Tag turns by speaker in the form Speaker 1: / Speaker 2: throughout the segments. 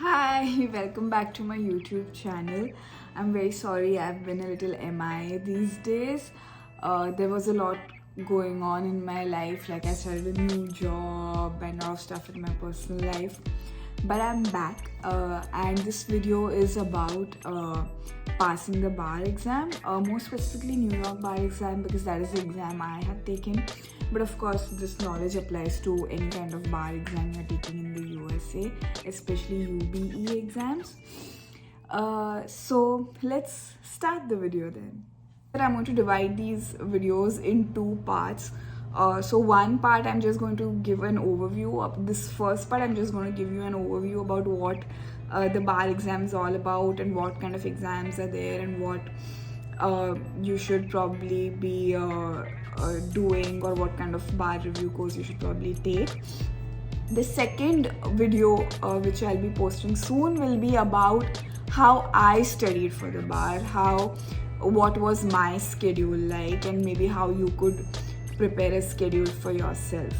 Speaker 1: Hi, welcome back to my YouTube channel. I'm very sorry I've been a little MIA these days. There was a lot going on in my life, like I started a new job and a lot of stuff in my personal life. But I'm back, and this video is about passing the bar exam, more specifically New York bar exam, because that is the exam I had taken. But of course, this knowledge applies to any kind of bar exam you're taking in the USA, especially UBE exams. So let's start the video then. I'm going to divide these videos in two parts. So one part I'm just going to give an overview of this first part. I'm just going to give you an overview about what the bar exam is all about and what kind of exams are there and what you should probably be doing, or what kind of bar review course you should probably take. The second video, which I'll be posting soon, will be about how I studied for the bar, what was my schedule like, and maybe how you could prepare a schedule for yourself.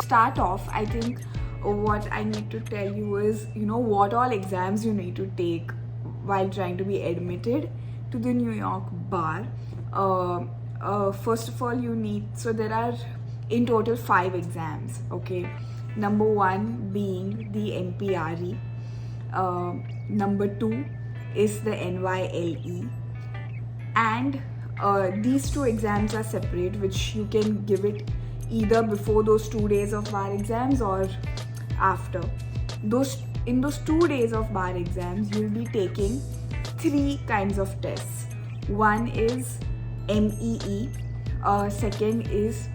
Speaker 1: Start off, I think what I need to tell you is, what all exams you need to take while trying to be admitted to the New York bar. First of all, there are in total 5 exams, okay? Number 1 being the NPRE. Number 2 is the NYLE. And these 2 exams are separate, which you can give it either before those 2 days of bar exams or after. In those 2 days of bar exams, you'll be taking 3 kinds of tests. One is MEE, second is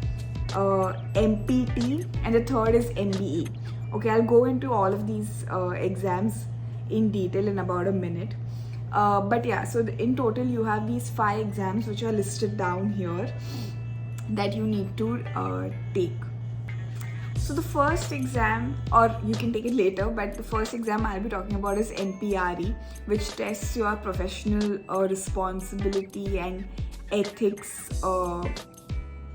Speaker 1: MPT, and the third is MBE. Okay, I'll go into all of these exams in detail in about a minute. But yeah, so in total you have these 5 exams which are listed down here that you need to take. So the first exam, or you can take it later, but the first exam I'll be talking about is NPRE, which tests your professional responsibility and ethics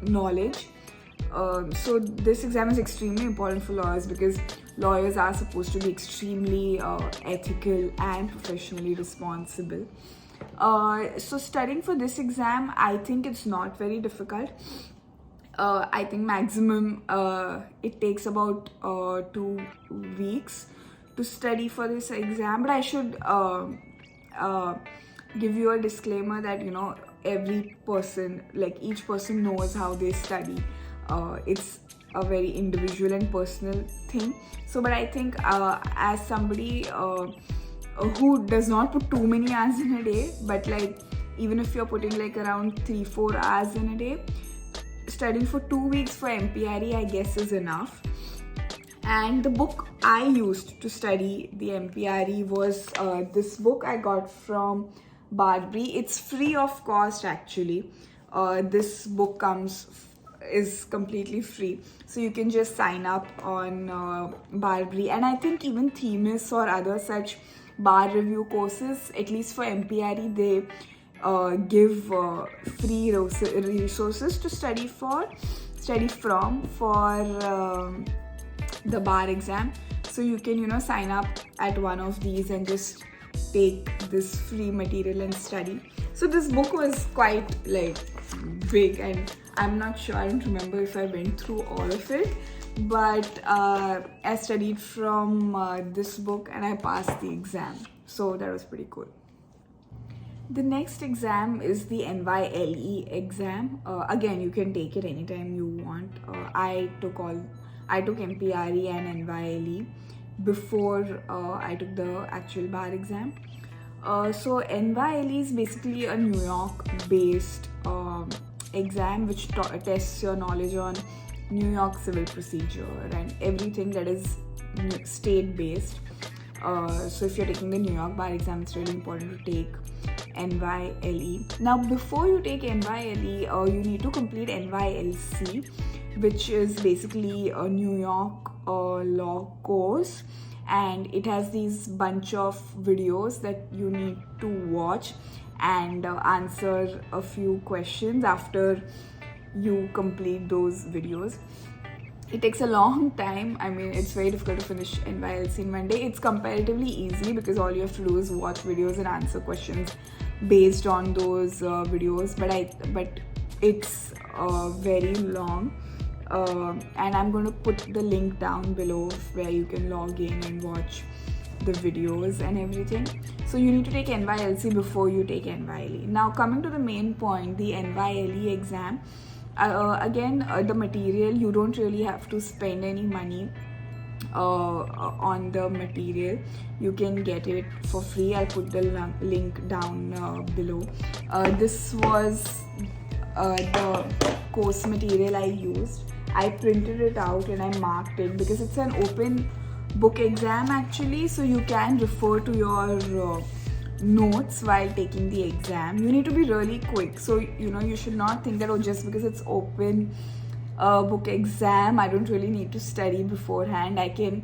Speaker 1: knowledge. So this exam is extremely important for lawyers because lawyers are supposed to be extremely ethical and professionally responsible. So studying for this exam, I think it's not very difficult. I think maximum it takes about 2 weeks to study for this exam. But I should give you a disclaimer that every person, like each person knows how they study. It's a very individual and personal thing. So but I think as somebody who does not put too many hours in a day, but like even if you're putting like around 3-4 hours in a day, studying for 2 weeks for NPRE I guess is enough. And the book I used to study the NPRE was this book I got from Barbary. It's free of cost actually. This book is completely free, so you can just sign up on Barbary. And I think even Themis or other such bar review courses, at least for NPRE, they give free resources to study from for the bar exam. So you can sign up at one of these and just take this free material and study. So this book was quite like big, and I'm not sure, I don't remember if I went through all of it, but I studied from this book and I passed the exam. So that was pretty cool. The next exam is the NYLE exam. Again, you can take it anytime you want. I took NPRE and NYLE before I took the actual bar exam. So NYLE is basically a New York based exam which tests your knowledge on New York civil procedure and everything that is state based. So if you're taking the New York bar exam, it's really important to take NYLE. Now before you take NYLE, you need to complete NYLC, which is basically a New York law course, and it has these bunch of videos that you need to watch and answer a few questions after you complete those videos. it takes a long time. I mean, it's very difficult to finish NYLC in one day. It's comparatively easy because all you have to do is watch videos and answer questions based on those videos. But it's very long, and I'm going to put the link down below where you can log in and watch the videos and everything. So you need to take NYLC before you take NYLE. Now coming to the main point, the NYLE exam. Again, the material, you don't really have to spend any money on the material. You can get it for free. I'll put the link down below. This was the course material I used. I printed it out and I marked it because it's an open book exam actually, so you can refer to your notes while taking the exam. You need to be really quick, so you should not think that, oh, just because it's open book exam, I don't really need to study beforehand. I can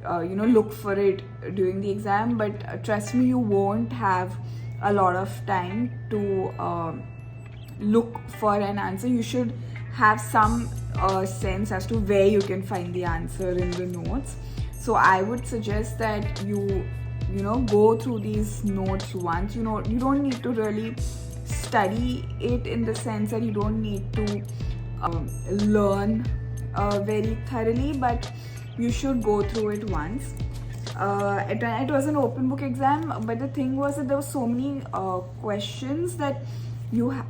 Speaker 1: look for it during the exam, but trust me, you won't have a lot of time to look for an answer. You should have some sense as to where you can find the answer in the notes. So I would suggest that you go through these notes once. You don't need to really study it in the sense that you don't need to learn very thoroughly, but you should go through it once. It was an open book exam, but the thing was that there were so many questions that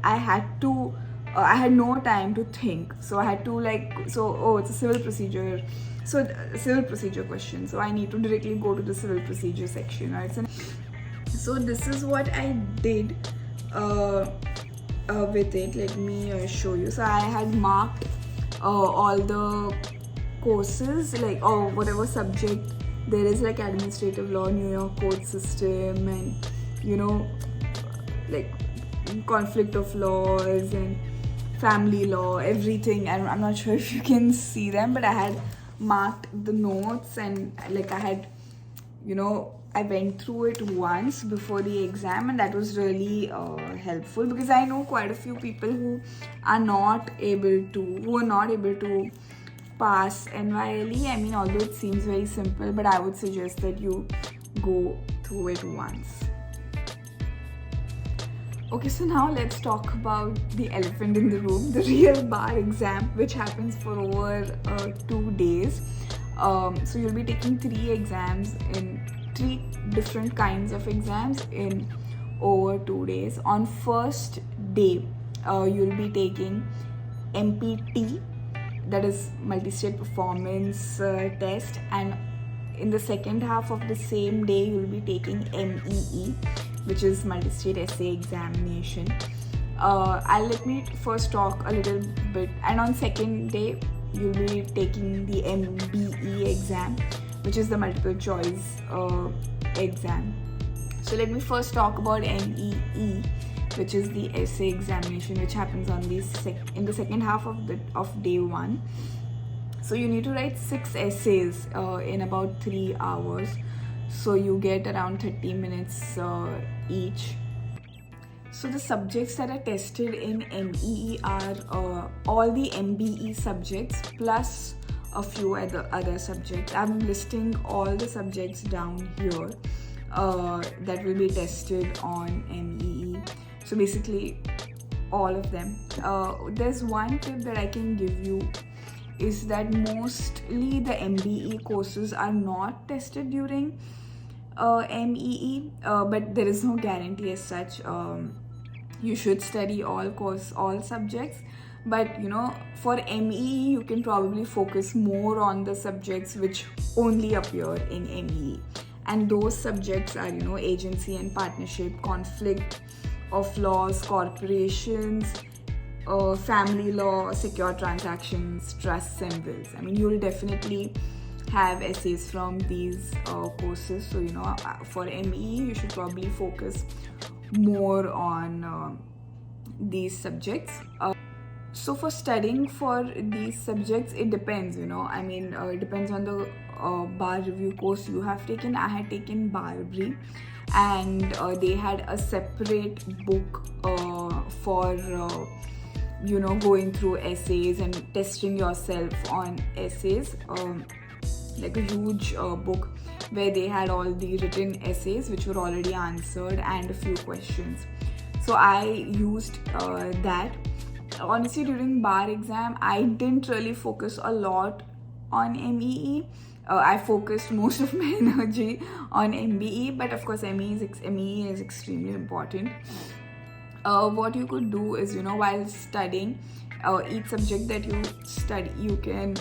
Speaker 1: I had no time to think. So I had to it's a civil procedure. So civil procedure question. So I need to directly go to the civil procedure section. Right? So this is what I did with it. Let me show you. So I had marked all the courses, or whatever subject there is, like administrative law, New York court system, and conflict of laws and family law, everything. And I'm not sure if you can see them, but I had marked the notes, and I had I went through it once before the exam, and that was really helpful, because I know quite a few people who are not able to pass NYLE. I mean, although it seems very simple, but I would suggest that you go through it once. Okay, so now let's talk about the elephant in the room, the real bar exam, which happens for over 2 days. So you'll be taking 3 exams in 3 different kinds of exams in over 2 days. On first day, you'll be taking MPT, that is multi-state performance test, and in the second half of the same day, you'll be taking MEE, which is multi-state essay examination. Let me first talk a little bit. And on second day, you'll be taking the MBE exam, which is the multiple choice exam. So let me first talk about MEE, which is the essay examination, which happens on in the second half of day 1. So you need to write 6 essays in about 3 hours. So you get around 30 minutes each. So the subjects that are tested in MEE are all the MBE subjects plus a few other subjects. I'm listing all the subjects down here that will be tested on MEE. So basically all of them. There's one tip that I can give you, is that mostly the MBE courses are not tested during MEE, but there is no guarantee as such. You should study all subjects, but for MEE you can probably focus more on the subjects which only appear in MEE, and those subjects are agency and partnership, conflict of laws, corporations, family law, secure transactions, trusts and wills. I mean, you'll definitely have essays from these courses. So for MEE you should probably focus more on these subjects. So for studying for these subjects, it depends. It depends on the bar review course you have taken. I had taken Barbary, and they had a separate book for going through essays and testing yourself on essays, like a huge book where they had all the written essays which were already answered and a few questions. So I used that. Honestly, during bar exam, I didn't really focus a lot on MEE. I focused most of my energy on MBE, but of course MEE is extremely important. What you could do is, while studying each subject that you study, you can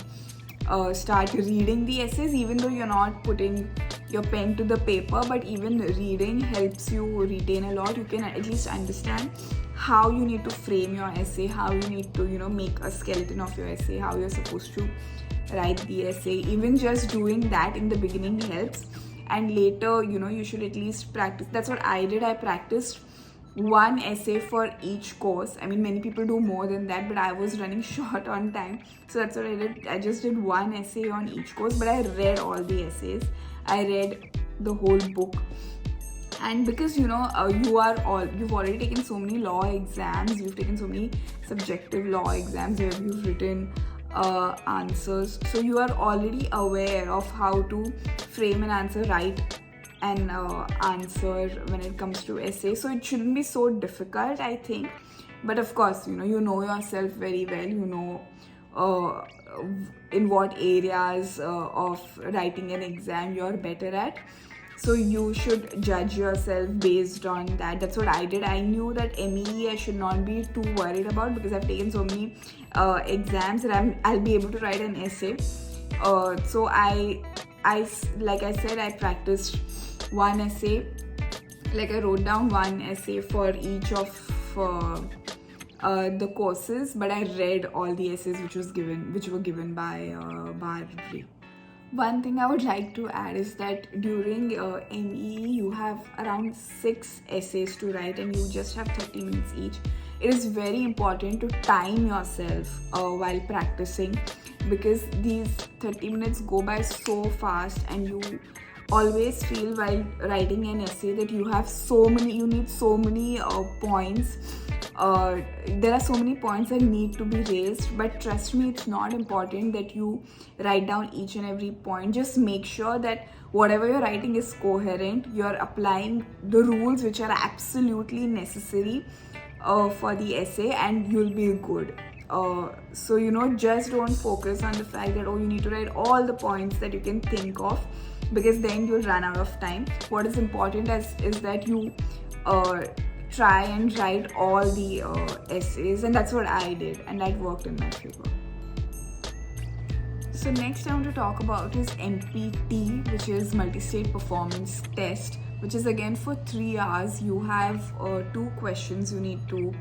Speaker 1: start reading the essays, even though you're not putting your pen to the paper. But even reading helps you retain a lot. You can at least understand how you need to frame your essay, how you need to make a skeleton of your essay, how you're supposed to write the essay. Even just doing that in the beginning helps, and later you should at least practice. That's what I did. I practiced one essay for each course. I mean, many people do more than that, but I was running short on time, so that's what I did. I just did one essay on each course, but I read all the essays. I read the whole book. And because you've already taken so many law exams, you've taken so many subjective law exams where you've written answers, so you are already aware of how to frame an answer, write an answer when it comes to essay. So it shouldn't be so difficult, I think. But of course, you know yourself very well. In what areas of writing an exam you're better at. So you should judge yourself based on that. That's what I did. I knew that MEE I should not be too worried about, because I've taken so many exams that I'll be able to write an essay. So I like I said, I practiced one essay. Like, I wrote down one essay for each of the courses, but I read all the essays which were given by Bar Review. One thing I would like to add is that during MEE you have around 6 essays to write, and you just have 30 minutes each. It is very important to time yourself while practicing, because these 30 minutes go by so fast, and you always feel while writing an essay that you need so many points. There are so many points that need to be raised, but trust me, it's not important that you write down each and every point. Just make sure that whatever you're writing is coherent. You're applying the rules which are absolutely necessary for the essay, and you'll be good. So just don't focus on the fact that you need to write all the points that you can think of, because then you'll run out of time. What is important is that you try and write all the essays, and that's what I did, and that worked in my favor. So next I want to talk about is MPT, which is Multi-State Performance Test, which is again for 3 hours. You have 2 questions you need to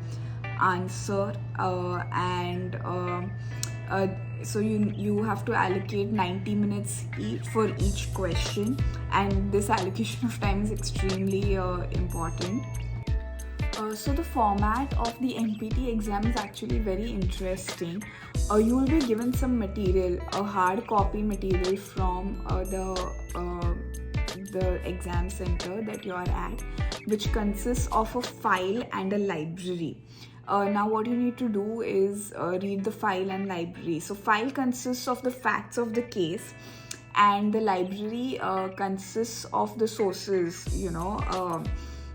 Speaker 1: answer, so you have to allocate 90 minutes for each question, and this allocation of time is extremely important. So the format of the MPT exam is actually very interesting. You will be given some material, a hard copy material from the exam center that you are at, which consists of a file and a library. Now what you need to do is read the file and library. So file consists of the facts of the case, and the library consists of the sources.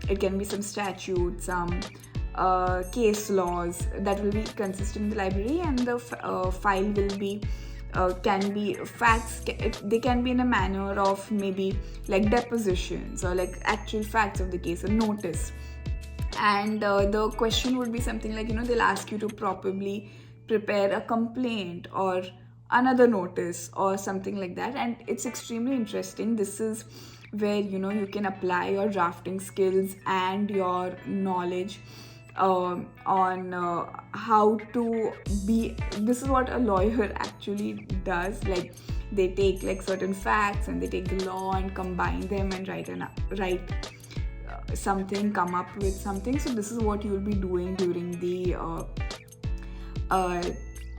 Speaker 1: It can be some statutes, some case laws that will be consistent in the library, and the file will be can be facts. They can be in a manner of maybe like depositions or like actual facts of the case, a notice. And the question would be something like, they'll ask you to probably prepare a complaint or another notice or something like that. And it's extremely interesting. This is where you can apply your drafting skills and your knowledge on how to be. This is what a lawyer actually does. Like, they take like certain facts and they take the law and combine them and write something, come up with something. So this is what you will be doing during the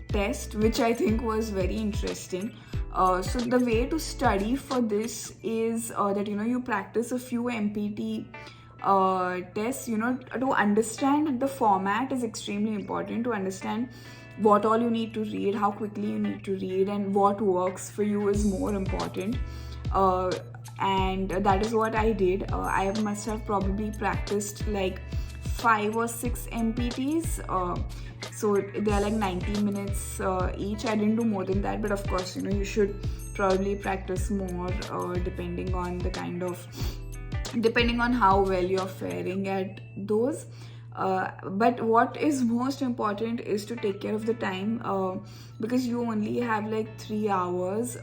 Speaker 1: test, which I think was very interesting. So the way to study for this is that you practice a few MPT tests, to understand the format is extremely important. To understand what all you need to read, how quickly you need to read, and what works for you is more important. And that is what I did. I must have probably practiced like 5 or 6 MPTs. So they are like 90 minutes each. I didn't do more than that, but of course, you should probably practice more depending on how well you're faring at those. But what is most important is to take care of the time, because you only have like 3 hours,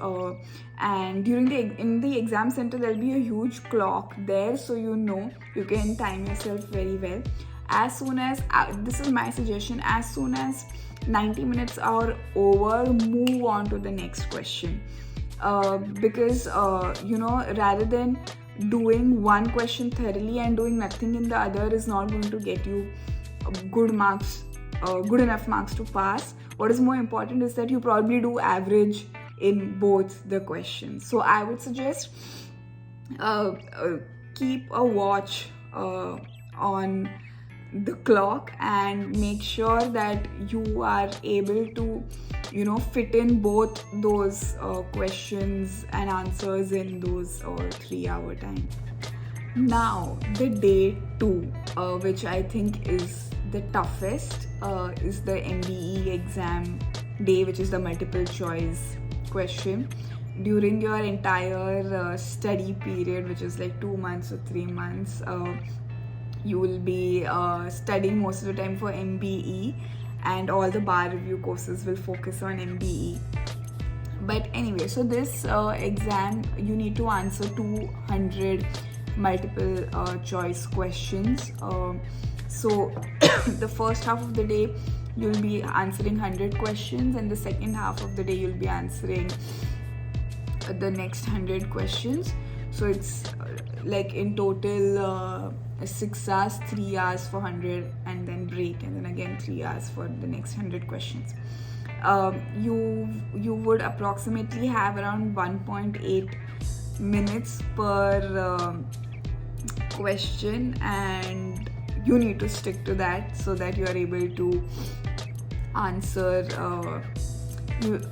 Speaker 1: and in the exam center there'll be a huge clock there, so you can time yourself very well. As soon as this is my suggestion, as soon as 90 minutes are over, move on to the next question, because rather than doing one question thoroughly and doing nothing in the other is not going to get you good enough marks to pass. What is more important is that you probably do average in both the questions. So I would suggest keep a watch on the clock and make sure that you are able to fit in both those questions and answers in those 3-hour time. Now the day 2, which I think is the toughest, is the MBE exam day, which is the multiple choice question. During your entire study period, which is like 2 months or 3 months, you will be studying most of the time for MBE, and all the bar review courses will focus on MBE. But anyway, so this exam, you need to answer 200 multiple choice questions. So the first half of the day you'll be answering 100 questions, and the second half of the day you'll be answering the next 100 questions. So it's like in total 6 hours, 3 hours for 100, and then break, and then again 3 hours for the next 100 questions. You would approximately have around 1.8 minutes per question, and you need to stick to that so that you are able to answer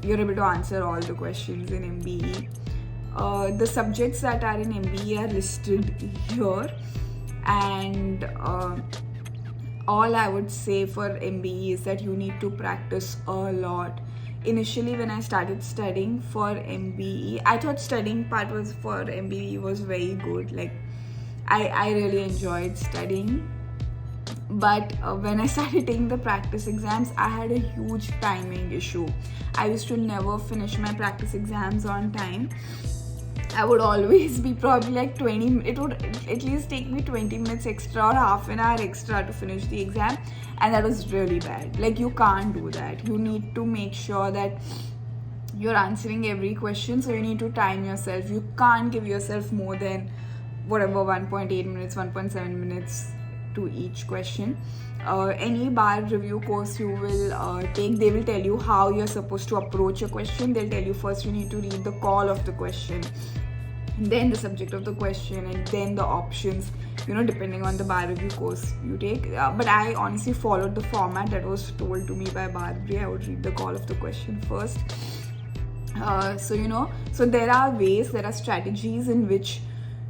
Speaker 1: you're able to answer all the questions in MBE. The subjects that are in MBE are listed here, and all I would say for MBE is that you need to practice a lot. Initially, when I started studying for MBE, I thought studying part was for MBE was very good. Like I really enjoyed studying. But when I started taking the practice exams, I had a huge timing issue. I used to never finish my practice exams on time. I would always be probably like it would at least take me 20 minutes extra or half an hour extra to finish the exam, and that was really bad. Like, you can't do that. You need to make sure that you're answering every question, so you need to time yourself. You can't give yourself more than 1.8 minutes, 1.7 minutes to each question. Any bar review course you will take, they will tell you how you're supposed to approach a question. They'll tell you first you need to read the call of the question, then the subject of the question, and then the options, depending on the bar review course you take. But I honestly followed the format that was told to me by Barbary. I would read the call of the question first. So there are strategies in which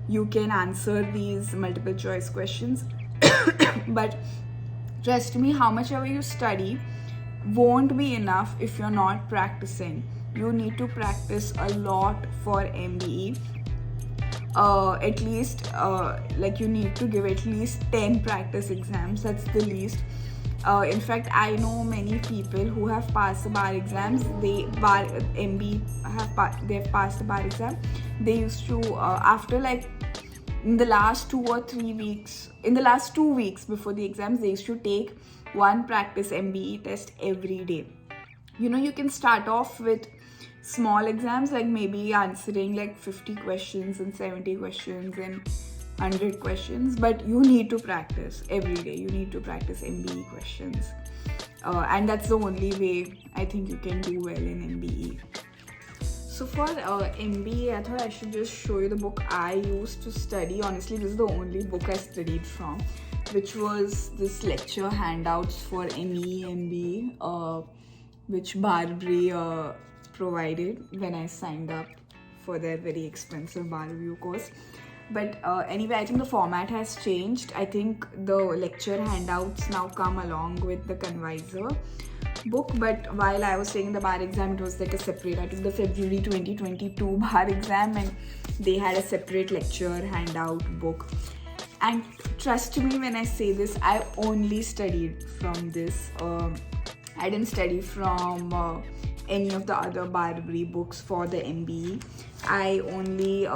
Speaker 1: you can answer these multiple choice questions. But trust me, how much ever you study won't be enough if you're not practicing. You need to practice a lot for MBE. At least you need to give at least 10 practice exams. That's the least. In fact, I know many people who have passed the bar exams. They've passed the bar exam. They used to after in the last 2 or 3 weeks, in the last 2 weeks before the exams, they used to take one practice MBE test every day. You can start off with small exams, like maybe answering 50 questions and 70 questions and 100 questions, but you need to practice every day. You need to practice MBE questions, and that's the only way I think you can do well in MBE. So for MBA, I thought I should just show you the book I used to study. Honestly, this is the only book I studied from, which was this lecture handouts for ME, MBA, which Barbary provided when I signed up for their very expensive bar review course. But anyway, I think the format has changed. I think the lecture handouts now come along with the Convisor book, but while I was taking the bar exam, it was like a separate. I took the February 2022 bar exam and they had a separate lecture handout book. And trust me when I say this, I only studied from this. I didn't study from any of the other Barbary books for the MBE. I only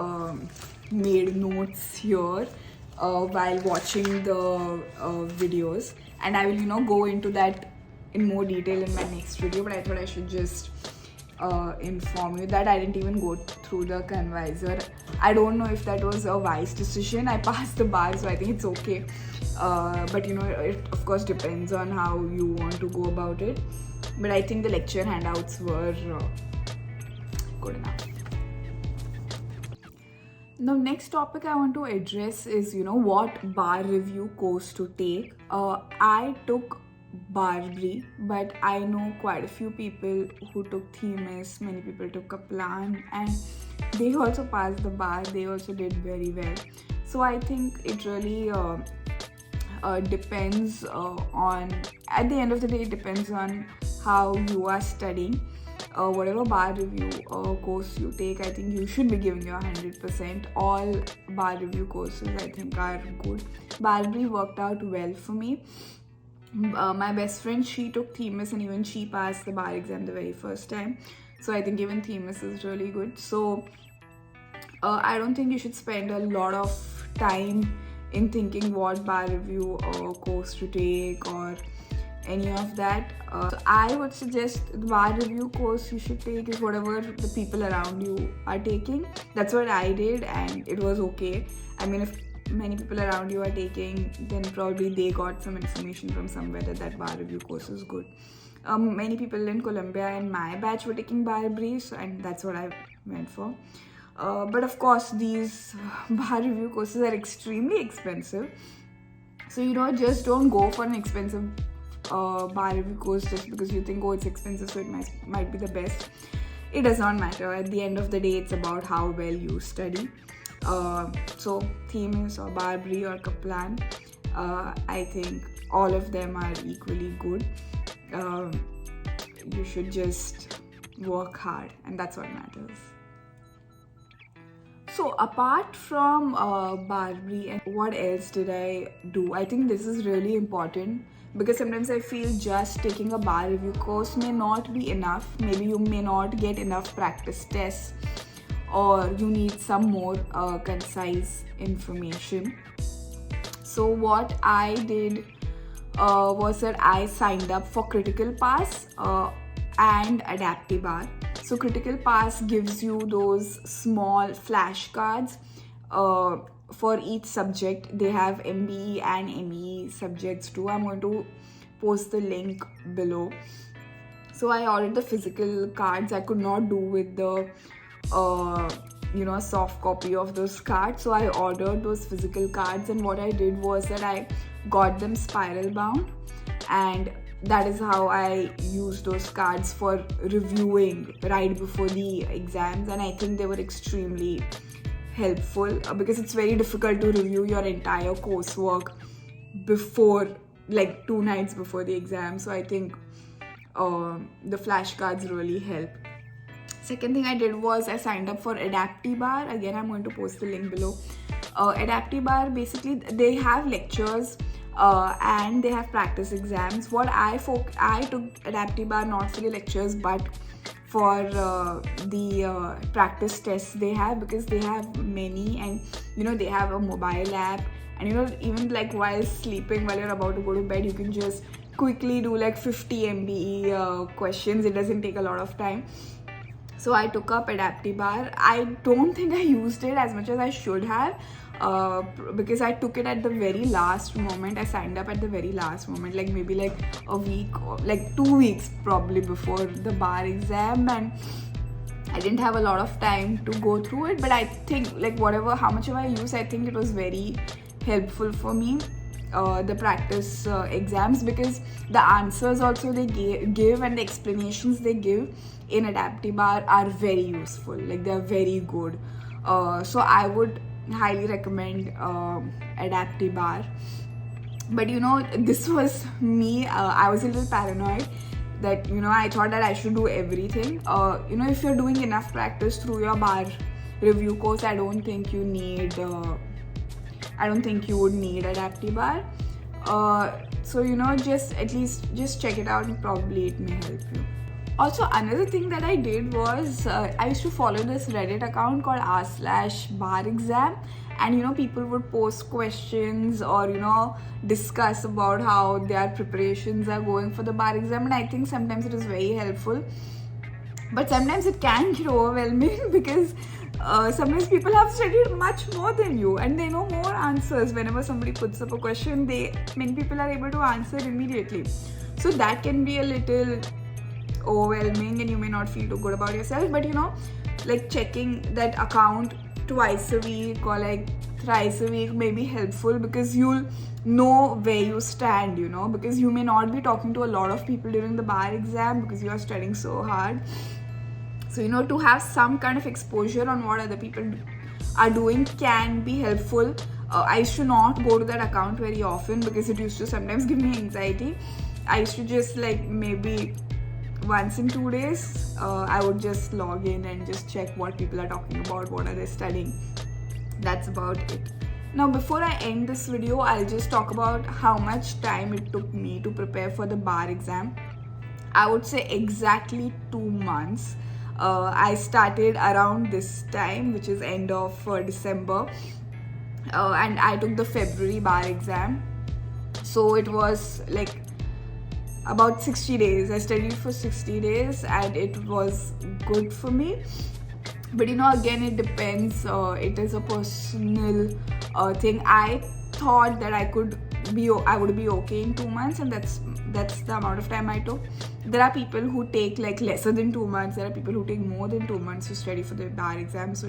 Speaker 1: made notes here while watching the videos, and I will go into that in more detail in my next video, but I thought I should just inform you that I didn't even go through the Convisor. I don't know if that was a wise decision. I passed the bar, so I think it's okay, but it of course depends on how you want to go about it. But I think the lecture handouts were good enough. Now, next topic I want to address is what bar review course to take. I took Barbary, but I know quite a few people who took Themis. Many people took Kaplan, and they also passed the bar. They also did very well. So I think it really depends on, at the end of the day, it depends on how you are studying. Whatever bar review course you take, I think you should be giving your 100%. All bar review courses I think are good. Barbary worked out well for me. My best friend, she took Themis and even she passed the bar exam the very first time. So I think even Themis is really good. So I don't think you should spend a lot of time in thinking what bar review course to take or any of that. So I would suggest the bar review course you should take is whatever the people around you are taking. That's what I did, and it was okay. I mean, if many people around you are taking, then probably they got some information from somewhere that bar review course is good. Many people in Columbia in my batch were taking Barbary, and that's what I went for. But of course, these bar review courses are extremely expensive. So just don't go for an expensive bar review course just because you think, oh, it's expensive, so it might be the best. It does not matter. At the end of the day, it's about how well you study. So Themis or Barbary or Kaplan, I think all of them are equally good. You should just work hard, and that's what matters. So apart from Barbary, and what else did I do? I think this is really important because sometimes I feel just taking a bar review course may not be enough. Maybe you may not get enough practice tests, or you need some more concise information. So what I did was that I signed up for Critical Pass and AdaptiBar. So Critical Pass gives you those small flashcards for each subject. They have MBE and ME subjects too. I'm going to post the link below. So I ordered the physical cards. I could not do with the soft copy of those cards, so I ordered those physical cards, and what I did was that I got them spiral bound, and that is how I used those cards for reviewing right before the exams. And I think they were extremely helpful because it's very difficult to review your entire coursework before, like 2 nights before the exam. So I think the flashcards really help. Second thing I did was I signed up for AdaptiBar. Again, I'm going to post the link below. AdaptiBar, basically they have lectures and they have practice exams. What I took AdaptiBar not for the lectures but for the practice tests they have, because they have many, and they have a mobile app, and even like while sleeping, while you're about to go to bed, you can just quickly do like 50 MBE questions. It doesn't take a lot of time. So I took up AdaptiBar. I don't think I used it as much as I should have because I took it at the very last moment. I signed up at the very last moment, like maybe like a week or like 2 weeks probably before the bar exam, and I didn't have a lot of time to go through it, but I think like how much I used, I think it was very helpful for me, the practice exams, because the answers also they give and the explanations they give in Adaptibar are very useful, like they're very good. So I would highly recommend Adaptibar. But this was me. I was a little paranoid that I thought that I should do everything. If you're doing enough practice through your bar review course, I don't think you would need Adaptibar. So just at least just check it out and probably it may help you. Also, another thing that I did was I used to follow this Reddit account called r/barexam, and people would post questions or discuss about how their preparations are going for the bar exam, and I think sometimes it is very helpful, but sometimes it can get overwhelming because sometimes people have studied much more than you and they know more answers. Whenever somebody puts up a question, many people are able to answer immediately, so that can be a little overwhelming and you may not feel too good about yourself. But like checking that account twice a week or like thrice a week may be helpful, because you'll know where you stand, because you may not be talking to a lot of people during the bar exam because you are studying so hard. So to have some kind of exposure on what other people are doing can be helpful. I used to not go to that account very often because it used to sometimes give me anxiety. I used to just like maybe once in 2 days, I would just log in and just check what people are talking about, what are they studying. That's about it. Now, before I end this video, I'll just talk about how much time it took me to prepare for the bar exam. I would say exactly 2 months. I started around this time, which is end of December, and I took the February bar exam. So it was like about 60 days. I studied for 60 days and it was good for me. But again, it depends. It is a personal thing. I thought that I would be okay in 2 months, and that's the amount of time I took. There are people who take like lesser than 2 months. There are people who take more than 2 months to study for the bar exam. So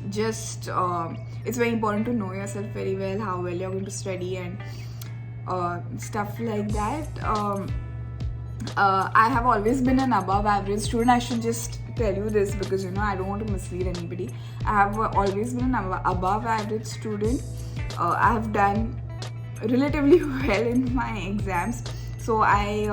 Speaker 1: just it's very important to know yourself very well, how well you're going to study and stuff like that. I have always been an above average student. I should just tell you this because I don't want to mislead anybody. I have always been an above average student. I have done relatively well in my exams. So I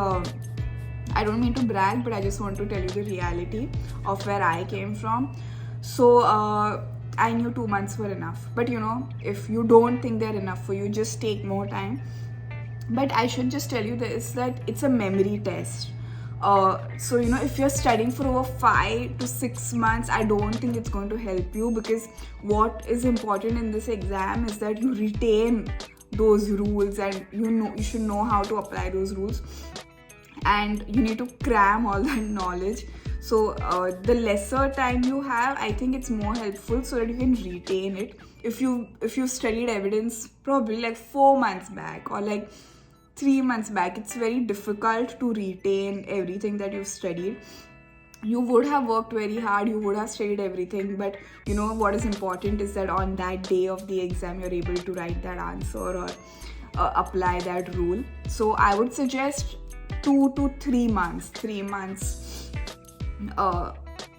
Speaker 1: don't mean to brag, but I just want to tell you the reality of where I came from. So I knew 2 months were enough. But if you don't think they're enough for you, just take more time. But I should just tell you this, that it's a memory test. So if you're studying for over 5 to 6 months, I don't think it's going to help you, because what is important in this exam is that you retain those rules, and you should know how to apply those rules, and you need to cram all that knowledge. So the lesser time you have, I think it's more helpful so that you can retain it. If you studied evidence probably like 4 months back or like 3 months back, it's very difficult to retain everything that you've studied. You would have worked very hard, you would have studied everything, but what is important is that on that day of the exam, you're able to write that answer or apply that rule. So I would suggest 2 to 3 months. 3 months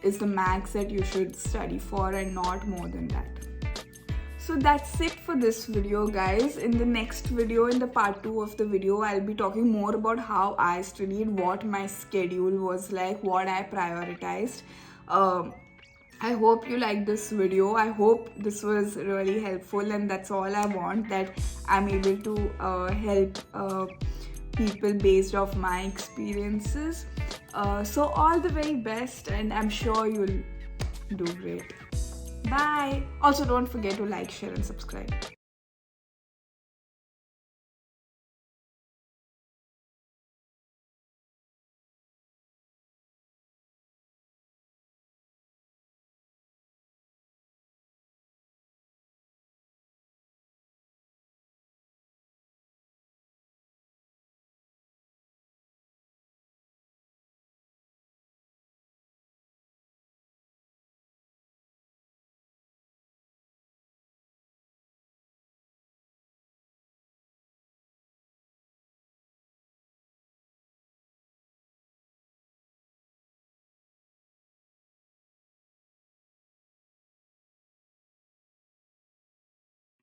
Speaker 1: is the max that you should study for, and not more than that. So that's it for this video, guys. In the next video, in the part 2 of the video, I'll be talking more about how I studied, what my schedule was like, what I prioritized. I hope you liked this video. I hope this was really helpful, and that's all I want, that I'm able to help people based off my experiences. So all the very best, and I'm sure you'll do great. Bye. Also, don't forget to like, share and subscribe.